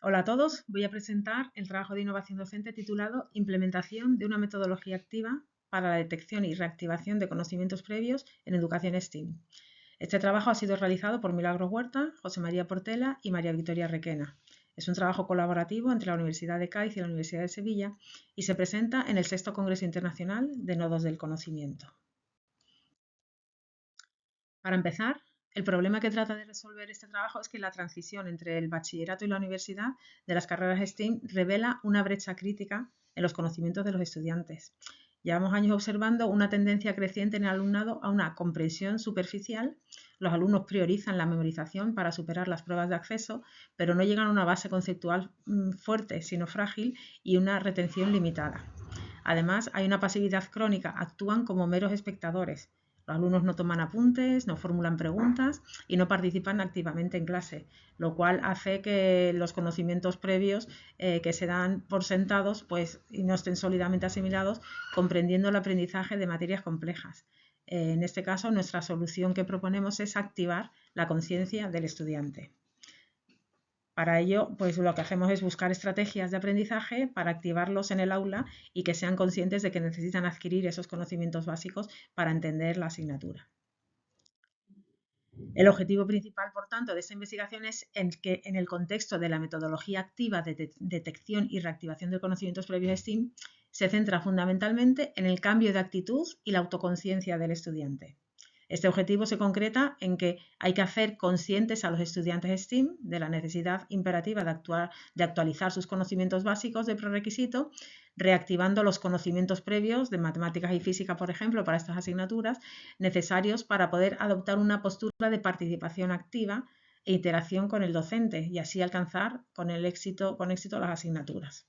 Hola a todos, voy a presentar el trabajo de innovación docente titulado Implementación de una metodología activa para la detección y reactivación de conocimientos previos en educación STEAM. Este trabajo ha sido realizado por Milagros Huerta, José María Portela y María Victoria Requena. Es un trabajo colaborativo entre la Universidad de Cádiz y la Universidad de Sevilla y se presenta en el VI Congreso Internacional de Nodos del Conocimiento. Para empezar, el problema que trata de resolver este trabajo es que la transición entre el bachillerato y la universidad de las carreras STEAM revela una brecha crítica en los conocimientos de los estudiantes. Llevamos años observando una tendencia creciente en el alumnado a una comprensión superficial. Los alumnos priorizan la memorización para superar las pruebas de acceso, pero no llegan a una base conceptual fuerte, sino frágil, y una retención limitada. Además, hay una pasividad crónica, actúan como meros espectadores. Los alumnos no toman apuntes, no formulan preguntas y no participan activamente en clase, lo cual hace que los conocimientos previos que se dan por sentados pues, y no estén sólidamente asimilados, comprendiendo el aprendizaje de materias complejas. En este caso, nuestra solución que proponemos es activar la conciencia del estudiante. Para ello, pues lo que hacemos es buscar estrategias de aprendizaje para activarlos en el aula y que sean conscientes de que necesitan adquirir esos conocimientos básicos para entender la asignatura. El objetivo principal, por tanto, de esta investigación es que en el contexto de la metodología activa de detección y reactivación de conocimientos previos STEAM se centra fundamentalmente en el cambio de actitud y la autoconciencia del estudiante. Este objetivo se concreta en que hay que hacer conscientes a los estudiantes STEAM de la necesidad imperativa de actualizar sus conocimientos básicos de prerequisito, reactivando los conocimientos previos de matemáticas y física, por ejemplo, para estas asignaturas, necesarios para poder adoptar una postura de participación activa e interacción con el docente y así alcanzar con éxito las asignaturas.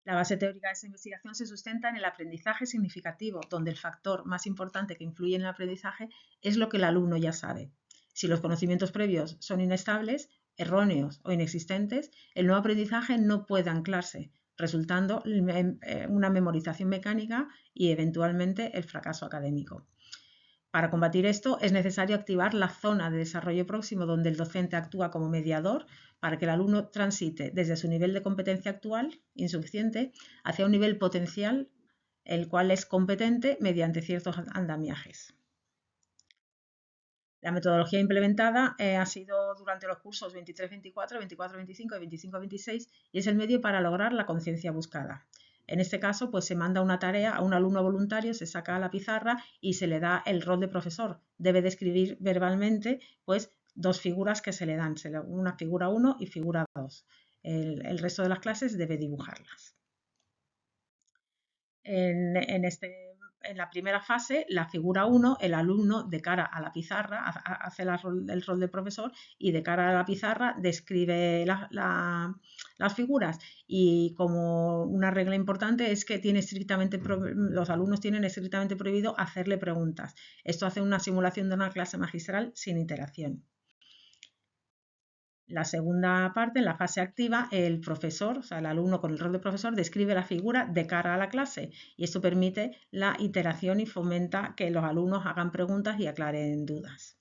La base teórica de esta investigación se sustenta en el aprendizaje significativo, donde el factor más importante que influye en el aprendizaje es lo que el alumno ya sabe. Si los conocimientos previos son inestables, erróneos o inexistentes, el nuevo aprendizaje no puede anclarse, resultando en una memorización mecánica y eventualmente el fracaso académico. Para combatir esto es necesario activar la zona de desarrollo próximo donde el docente actúa como mediador para que el alumno transite desde su nivel de competencia actual, insuficiente, hacia un nivel potencial, el cual es competente mediante ciertos andamiajes. La metodología implementada ha sido durante los cursos 23-24, 24-25 y 25-26 y es el medio para lograr la conciencia buscada. En este caso, pues se manda una tarea a un alumno voluntario, se saca a la pizarra y se le da el rol de profesor. Debe describir verbalmente pues, dos figuras que se le dan, una figura 1 y figura 2. El resto de las clases debe dibujarlas. En la primera fase, la figura 1, el alumno de cara a la pizarra hace el rol de profesor y de cara a la pizarra describe las figuras. Y como una regla importante es que los alumnos tienen estrictamente prohibido hacerle preguntas. Esto hace una simulación de una clase magistral sin interacción. La segunda parte, en la fase activa, el profesor, o sea, el alumno con el rol de profesor, describe la figura de cara a la clase y esto permite la iteración y fomenta que los alumnos hagan preguntas y aclaren dudas.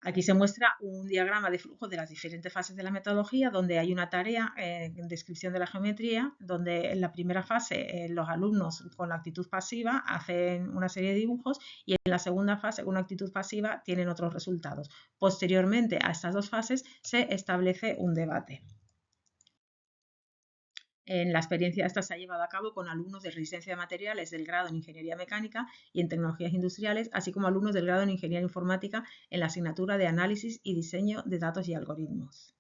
Aquí se muestra un diagrama de flujo de las diferentes fases de la metodología donde hay una tarea en descripción de la geometría, donde en la primera fase los alumnos con la actitud pasiva hacen una serie de dibujos y en la segunda fase con una actitud pasiva tienen otros resultados. Posteriormente a estas dos fases se establece un debate. En la experiencia esta se ha llevado a cabo con alumnos de resistencia de materiales del grado en Ingeniería Mecánica y en Tecnologías Industriales, así como alumnos del grado en Ingeniería Informática en la asignatura de Análisis y Diseño de Datos y Algoritmos.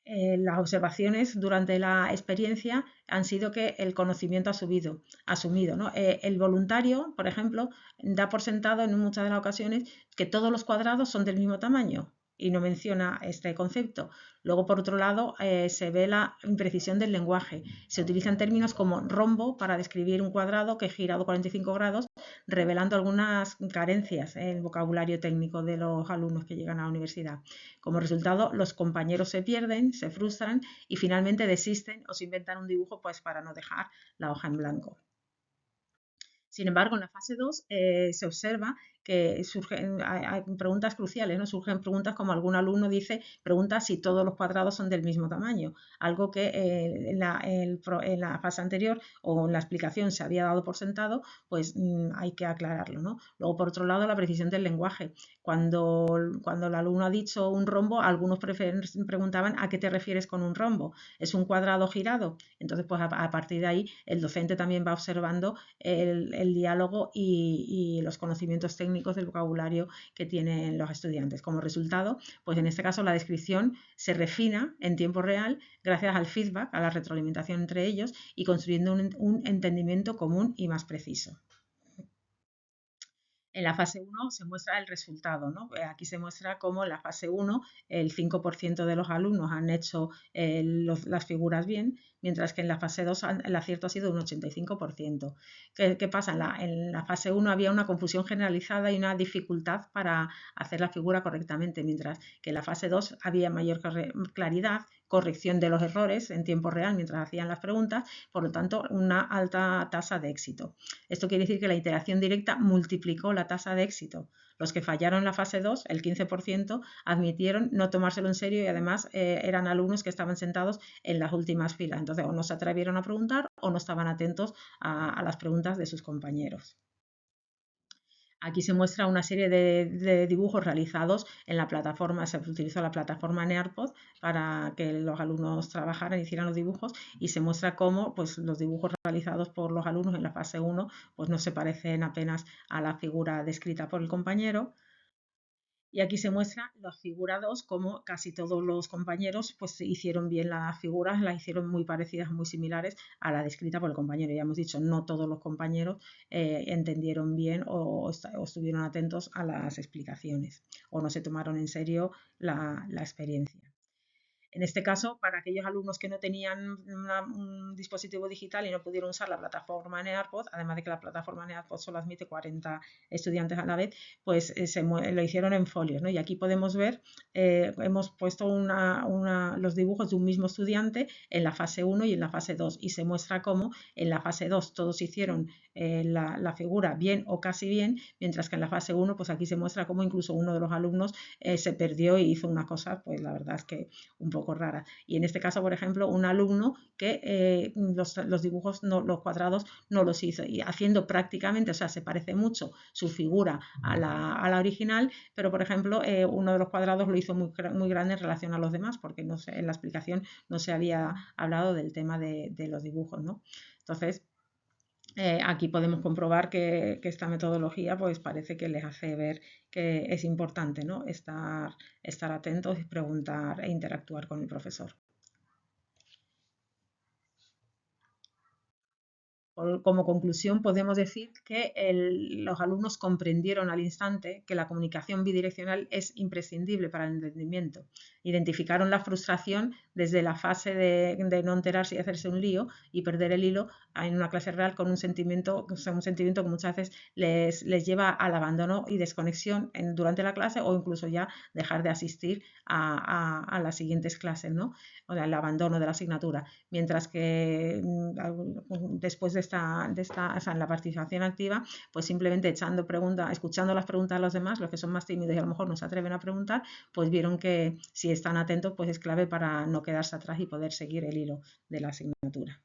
Las observaciones durante la experiencia han sido que el conocimiento asumido, ¿no? El voluntario, por ejemplo, da por sentado en muchas de las ocasiones que todos los cuadrados son del mismo tamaño y no menciona este concepto. Luego, por otro lado, se ve la imprecisión del lenguaje. Se utilizan términos como rombo para describir un cuadrado que gira 45 grados, revelando algunas carencias en el vocabulario técnico de los alumnos que llegan a la universidad. Como resultado, los compañeros se pierden, se frustran y finalmente desisten o se inventan un dibujo pues, para no dejar la hoja en blanco. Sin embargo, en la fase 2 se observa que hay preguntas cruciales, ¿no? Surgen preguntas como algún alumno dice, pregunta si todos los cuadrados son del mismo tamaño, algo que en la fase anterior o en la explicación se había dado por sentado, pues hay que aclararlo, ¿no? Luego, por otro lado, la precisión del lenguaje. Cuando el alumno ha dicho un rombo, algunos preguntaban ¿a qué te refieres con un rombo? ¿Es un cuadrado girado? Entonces, pues a partir de ahí, el docente también va observando el diálogo y los conocimientos técnicos del vocabulario que tienen los estudiantes. Como resultado, pues en este caso la descripción se refina en tiempo real gracias al feedback, a la retroalimentación entre ellos y construyendo un entendimiento común y más preciso. En la fase 1 se muestra el resultado, ¿no? Aquí se muestra cómo en la fase 1 el 5% de los alumnos han hecho las figuras bien, mientras que en la fase 2 el acierto ha sido un 85%. ¿Qué pasa? En la fase 1 había una confusión generalizada y una dificultad para hacer la figura correctamente, mientras que en la fase 2 había mayor claridad, corrección de los errores en tiempo real mientras hacían las preguntas, por lo tanto, una alta tasa de éxito. Esto quiere decir que la interacción directa multiplicó la tasa de éxito. Los que fallaron en la fase 2, el 15%, admitieron no tomárselo en serio y además eran alumnos que estaban sentados en las últimas filas. Entonces, o no se atrevieron a preguntar o no estaban atentos a las preguntas de sus compañeros. Aquí se muestra una serie de dibujos realizados en la plataforma, se utilizó la plataforma Nearpod para que los alumnos trabajaran, hicieran los dibujos y se muestra cómo pues, los dibujos realizados por los alumnos en la fase 1 pues, no se parecen apenas a la figura descrita por el compañero. Y aquí se muestra los figurados, como casi todos los compañeros pues hicieron bien las figuras, las hicieron muy parecidas, muy similares a la descrita por el compañero. Ya hemos dicho, no todos los compañeros entendieron bien o estuvieron atentos a las explicaciones o no se tomaron en serio la experiencia. En este caso, para aquellos alumnos que no tenían un dispositivo digital y no pudieron usar la plataforma Nearpod, además de que la plataforma Nearpod solo admite 40 estudiantes a la vez, pues lo hicieron en folios, ¿no? Y aquí podemos ver, hemos puesto los dibujos de un mismo estudiante en la fase 1 y en la fase 2 y se muestra cómo en la fase 2 todos hicieron la figura bien o casi bien, mientras que en la fase 1 pues aquí se muestra cómo incluso uno de los alumnos se perdió y hizo una cosa, pues la verdad es que un poco rara. Y en este caso, por ejemplo, un alumno que los dibujos, los cuadrados no los hizo y haciendo prácticamente, o sea, se parece mucho su figura a la original, pero por ejemplo, uno de los cuadrados lo hizo muy grande en relación a los demás, porque no sé, en la explicación no se había hablado del tema de los dibujos, ¿no? Entonces, aquí podemos comprobar que esta metodología pues parece que les hace ver que es importante, ¿no? estar atentos y preguntar e interactuar con el profesor. Como conclusión, podemos decir que los alumnos comprendieron al instante que la comunicación bidireccional es imprescindible para el entendimiento. Identificaron la frustración desde la fase de no enterarse y hacerse un lío y perder el hilo en una clase real con un sentimiento que muchas veces les lleva al abandono y desconexión durante la clase o incluso ya dejar de asistir a las siguientes clases, ¿no? O sea, el abandono de la asignatura. Mientras que después de o sea, en la participación activa, pues simplemente echando preguntas, escuchando las preguntas de los demás, los que son más tímidos y a lo mejor no se atreven a preguntar, pues vieron que si están atentos, pues es clave para no quedarse atrás y poder seguir el hilo de la asignatura.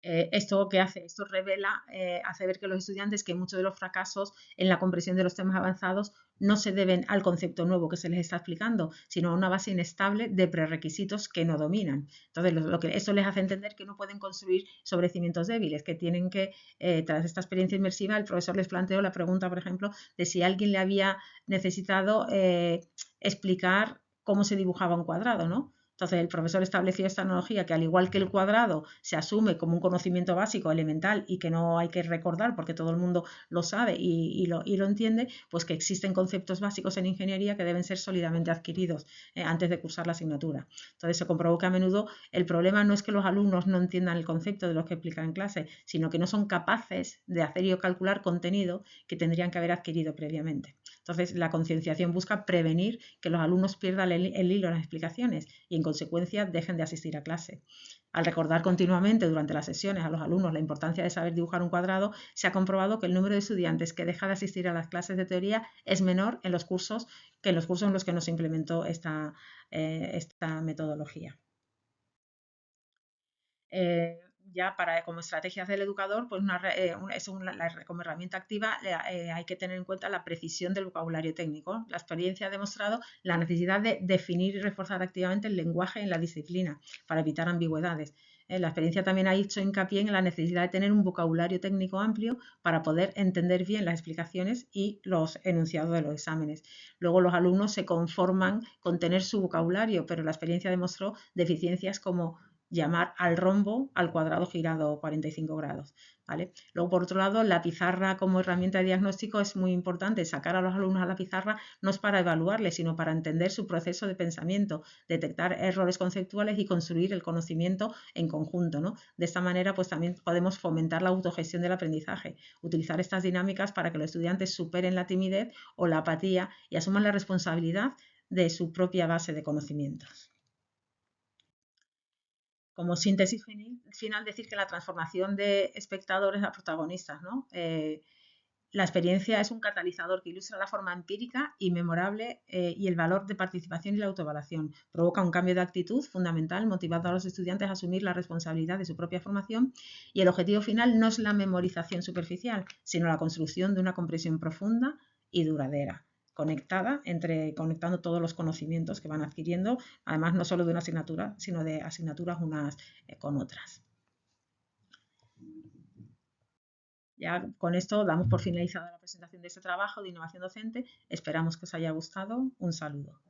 ¿Esto qué hace? Esto revela, hace ver que los estudiantes que muchos de los fracasos en la comprensión de los temas avanzados no se deben al concepto nuevo que se les está explicando, sino a una base inestable de prerequisitos que no dominan. Entonces, eso les hace entender que no pueden construir sobre cimientos débiles, que tienen que, tras esta experiencia inmersiva, el profesor les planteó la pregunta, por ejemplo, de si alguien le había necesitado explicar cómo se dibujaba un cuadrado, ¿no? Entonces, el profesor estableció esta analogía que al igual que el cuadrado se asume como un conocimiento básico, elemental y que no hay que recordar porque todo el mundo lo sabe y lo entiende, pues que existen conceptos básicos en ingeniería que deben ser sólidamente adquiridos antes de cursar la asignatura. Entonces, se comprobó que a menudo el problema no es que los alumnos no entiendan el concepto de lo que explican en clase, sino que no son capaces de hacer y calcular contenido que tendrían que haber adquirido previamente. Entonces, la concienciación busca prevenir que los alumnos pierdan el hilo de las explicaciones y en consecuencia dejen de asistir a clase. Al recordar continuamente durante las sesiones a los alumnos la importancia de saber dibujar un cuadrado, se ha comprobado que el número de estudiantes que deja de asistir a las clases de teoría es menor en los cursos que en los cursos en los que no se implementó esta metodología. Ya como estrategias del educador, pues como herramienta activa hay que tener en cuenta la precisión del vocabulario técnico. La experiencia ha demostrado la necesidad de definir y reforzar activamente el lenguaje en la disciplina para evitar ambigüedades. La experiencia también ha hecho hincapié en la necesidad de tener un vocabulario técnico amplio para poder entender bien las explicaciones y los enunciados de los exámenes. Luego los alumnos se conforman con tener su vocabulario, pero la experiencia demostró deficiencias como llamar al rombo al cuadrado girado 45 grados. ¿Vale? Luego, por otro lado, la pizarra como herramienta de diagnóstico es muy importante. Sacar a los alumnos a la pizarra no es para evaluarles, sino para entender su proceso de pensamiento, detectar errores conceptuales y construir el conocimiento en conjunto, ¿no? De esta manera, pues también podemos fomentar la autogestión del aprendizaje, utilizar estas dinámicas para que los estudiantes superen la timidez o la apatía y asuman la responsabilidad de su propia base de conocimientos. Como síntesis final, decir que la transformación de espectadores a protagonistas, ¿no? La experiencia es un catalizador que ilustra la forma empírica y memorable y el valor de participación y la autoevaluación. Provoca un cambio de actitud fundamental, motivando a los estudiantes a asumir la responsabilidad de su propia formación, y el objetivo final no es la memorización superficial, sino la construcción de una comprensión profunda y duradera, conectando todos los conocimientos que van adquiriendo, además no solo de una asignatura, sino de asignaturas unas con otras. Ya con esto damos por finalizada la presentación de este trabajo de innovación docente. Esperamos que os haya gustado. Un saludo.